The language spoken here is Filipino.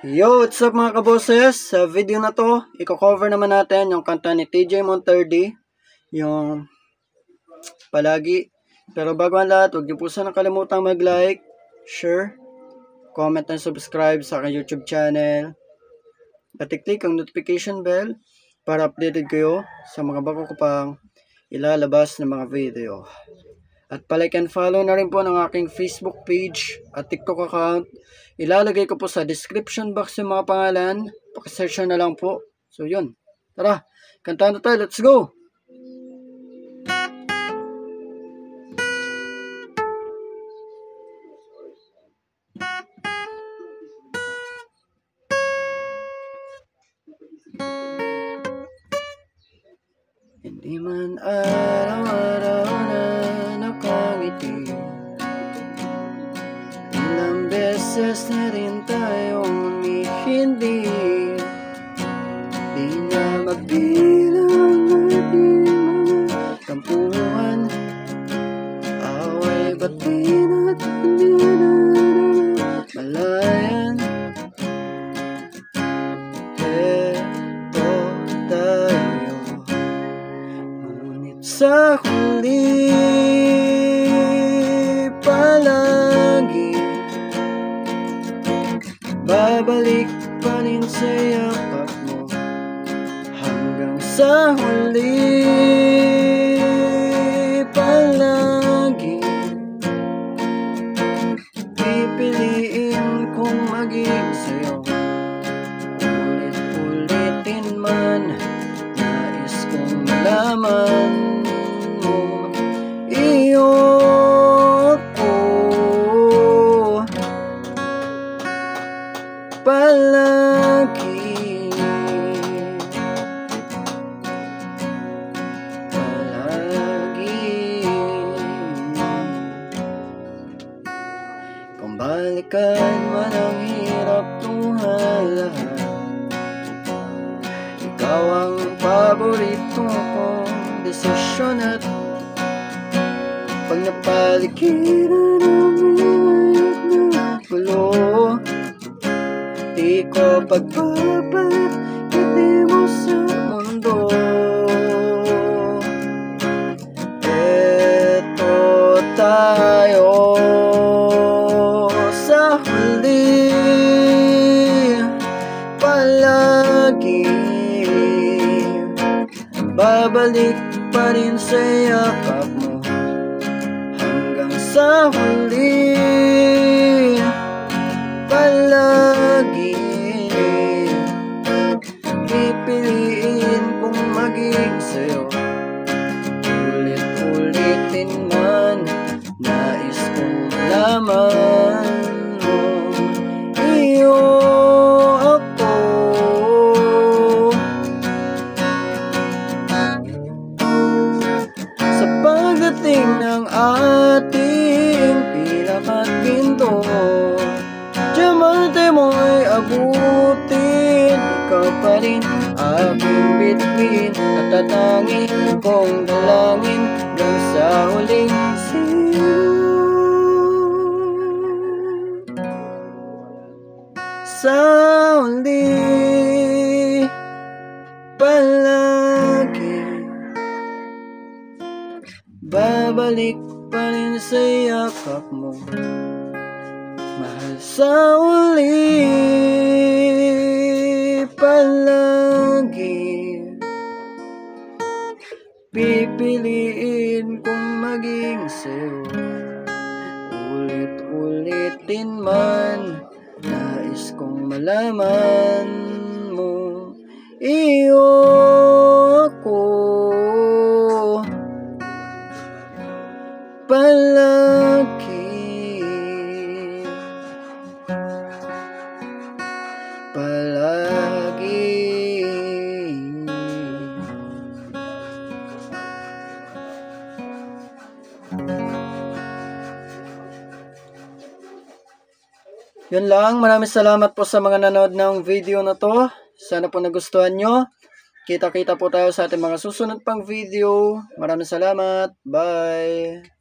Yo, what's up mga kaboses? Sa video na to, i-cover naman natin yung kanta ni TJ Monterde, yung Palagi. Pero bago ang lahat, huwag niyo po sana kalimutang mag-like, share, comment, and subscribe sa aking YouTube channel. At i-click ang notification bell para updated kayo sa mga bago ko pang ilalabas na mga video. At palike and follow na rin po ng aking Facebook page at TikTok account. Ilalagay ko po sa description box yung mga pangalan. Pakisearch na lang po. So yun. Tara, kantahan na tayo. Let's go! Hindi man araw-araw na nakangiti, ilang beses na rin tayong hindi di na magbilang natin mga tampuhan, away batin at hindi na malayan. Eto tayo, ngunit sa huli palagi babalik pa rin sa yakap mo. Hanggang sa huli palagi pipiliin kong maging sa'yo. Ulit-ulitin man, nais kong malaman mo iyo ko palagi. Kung balikan man ang hirap tuhan lahat, ikaw ang paborito kong desisyon. At pag napalikiran ang mayayag na gulo, di ko pagpapalit hindi mo sa mundo. Eto tayo sa huli palagi, babalik pa rin sa yakap mo. Hanggang sa huli palagi pipiliin kong maging sa'yo. Ulit-ulitin man, nais kong malaman mo iyo ako. Sa pagdating ng ating pilak at pinto, diamante mo'y abutin, ikaw pa rin aking bituin, natatangin kong dalangin hanggang sa huling sigaw. Sa huli palagi babalik pa rin sa yakap mo. Mahal sa uli palagi pipiliin kong maging sa'yo. Ulit-ulitin man, nais kong malaman mo iyo ako palagi. Palagi. Yun lang, maraming salamat po sa mga nanood ng video na to. Sana po nagustuhan nyo. Kita-kita po tayo sa ating mga susunod pang video. Maraming salamat. Bye.